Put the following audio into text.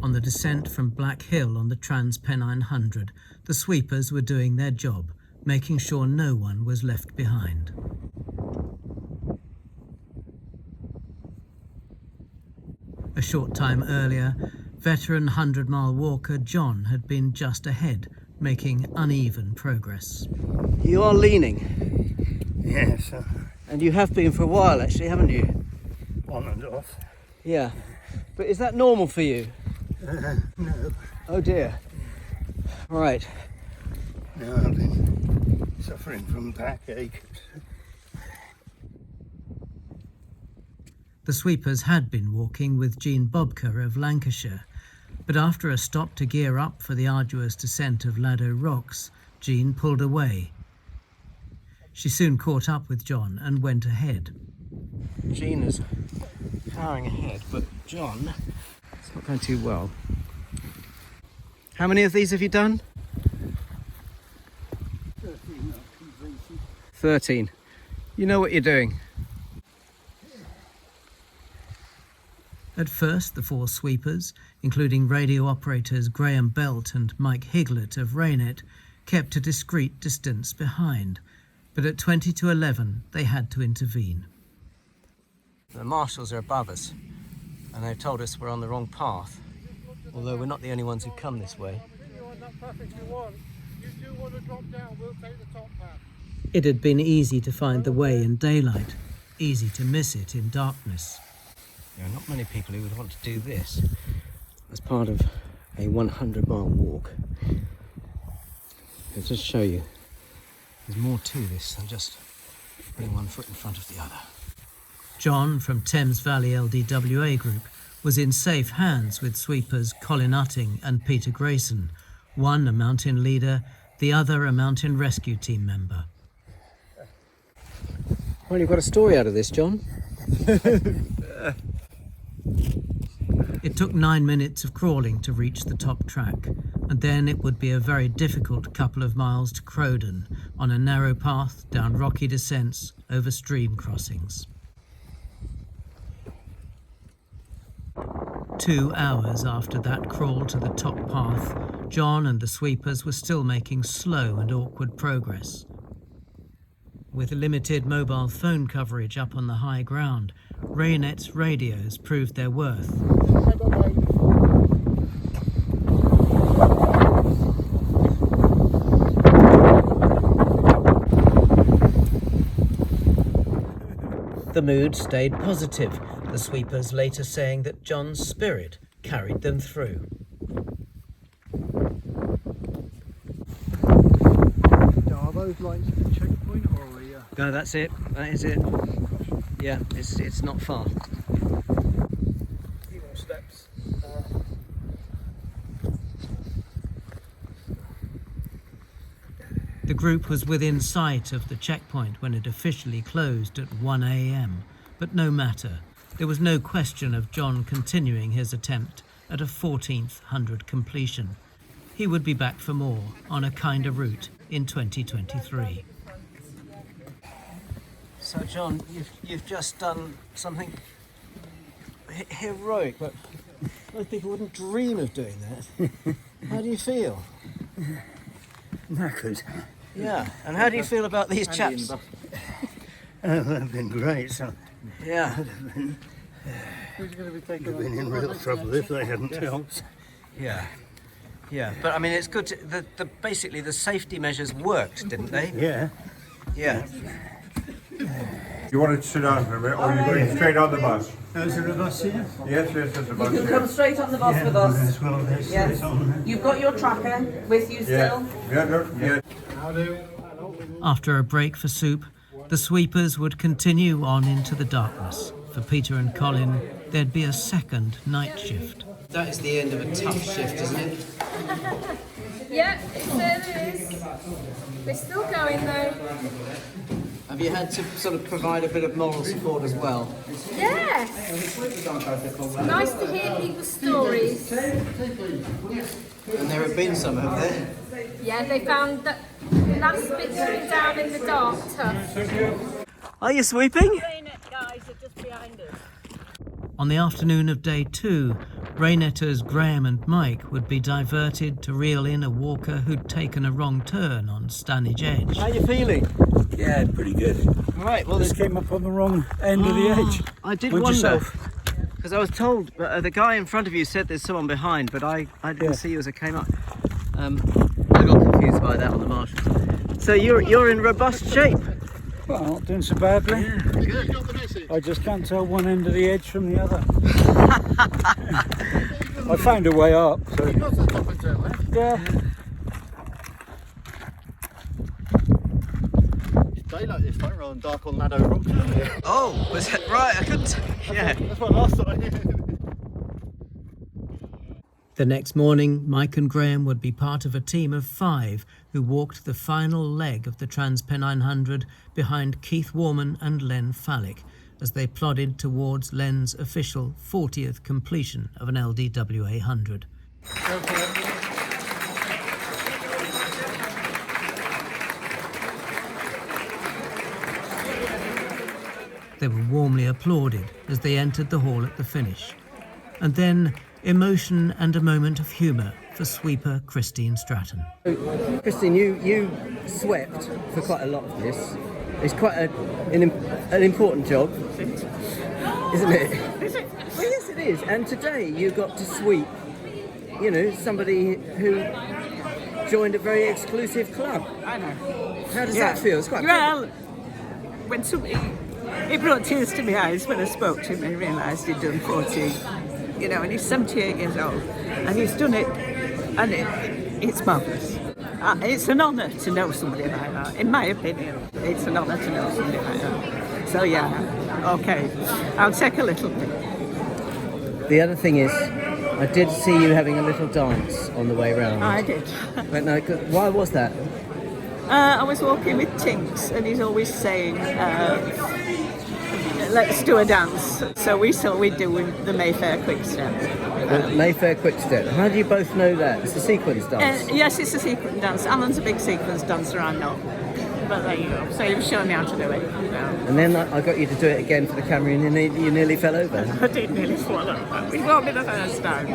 On the descent from Black Hill on the Trans-Pennine 100, the sweepers were doing their job, making sure no one was left behind. A short time earlier, veteran 100-mile walker John had been just ahead, making uneven progress. You are leaning. Yes. And you have been for a while, actually, haven't you? On and off. Yeah. But is that normal for you? No. Oh dear. Right. No, I've been suffering from backache. The sweepers had been walking with Jean Bobker of Lancashire, but after a stop to gear up for the arduous descent of Laddo Rocks, Jean pulled away. She soon caught up with John and went ahead. Jean is powering ahead, but John, it's not going too well. How many of these have you done? 13. 13. You know what you're doing. At first, the four sweepers, including radio operators Graham Belt and Mike Higlett of Raynet, kept a discreet distance behind, but at 20 to 11 they had to intervene. The marshals are above us, and they've told us we're on the wrong path, although we're not the only ones who come this way. It had been easy to find the way in daylight, easy to miss it in darkness. There are not many people who would want to do this as part of a 100-mile walk. I'll just show you. There's more to this than just putting one foot in front of the other. John from Thames Valley LDWA Group was in safe hands with sweepers Colin Utting and Peter Grayson, one a mountain leader, the other a mountain rescue team member. Well, you've got a story out of this, John. It took 9 minutes of crawling to reach the top track, and then it would be a very difficult couple of miles to Crowden on a narrow path down rocky descents over stream crossings. 2 hours after that crawl to the top path, John and the sweepers were still making slow and awkward progress. With limited mobile phone coverage up on the high ground, Raynet's radios proved their worth. The mood stayed positive, the sweepers later saying that John's spirit carried them through. Are those lights at the checkpoint or are we... No, that's it. That is it. Yeah, it's not far. few more steps. The group was within sight of the checkpoint when it officially closed at 1 a.m, but no matter. There was no question of John continuing his attempt at a 14th 100 completion. He would be back for more on a kinder route in 2023. So, John, you've just done something heroic, but most people wouldn't dream of doing that. How do you feel? Knackered. Yeah, and how do you feel about these chaps? Oh, they've been great. So Yeah. they've been in real trouble if they hadn't helped. Yeah. Yeah, but I mean, it's good to, basically the safety measures worked, didn't they? Yeah. Yeah. You wanted to sit down for a minute, or you're going straight on the bus? Is there a bus here? Yes, there's a bus You can here. come straight on the bus with us. As well, there's Yes. on. You've got your tracker with you still. Yeah. After a break for soup, the sweepers would continue on into the darkness. For Peter and Colin, there'd be a second night shift. That is the end of a tough shift, isn't it? Yep, it certainly is. We're still going though. Have you had to sort of provide a bit of moral support as well? Yes! It's nice to hear people's stories. And there have been some, have there? Yeah, they found that last bit coming down in the dark tough. Are you sweeping? Guys are just behind us. On the afternoon of day 2, Raynetters Graham and Mike would be diverted to reel in a walker who'd taken a wrong turn on Stanage Edge. How are you feeling? Yeah, pretty good. Right, well, This came up on the wrong end of the edge. I did What'd you wonder, say? because I was told the guy in front of you said there's someone behind, but I didn't see you as I came up. I got confused by that on the marsh. So you're in robust shape. Well, not doing so badly. I just can't tell one end of the edge from the other. I found a way up. So. Yeah. It's daylight this time rather than dark on Laddo Rocks. Oh, was that right? I couldn't. Yeah. That's what last time. The next morning, Mike and Graham would be part of a team of 5 who walked the final leg of the Trans-Pennine 100 behind Keith Warman and Len Fallick as they plodded towards Len's official 40th completion of an LDWA 100. They were warmly applauded as they entered the hall at the finish. And then emotion and a moment of humour for sweeper Christine Stratton. Christine, you swept for quite a lot of this. It's quite an important job, isn't it? Is it? Well, yes, it is. And today you got to sweep, you know, somebody who joined a very exclusive club. I know. How does that feel? It's quite well, when somebody, it brought tears to my eyes when I spoke to him and realised he'd done 40. You know, and he's 78 years old, and he's done it, and it's marvellous. It's an honour to know somebody like that, in my opinion. It's an honour to know somebody like that. So yeah, okay, I'll take a little bit. The other thing is, I did see you having a little dance on the way round. I did. But no, why was that? I was walking with Tinks, and he's always saying, let's do a dance. So we thought we'd do the Mayfair Quick Step. The Mayfair Quick Step. How do you both know that? It's a sequence dance. Yes, it's a sequence dance. Alan's a big sequence dancer, I'm not. But there you go. So he was showing me how to do it. And then I got you to do it again for the camera and you nearly fell over. I did nearly fall over. It won't be the first time.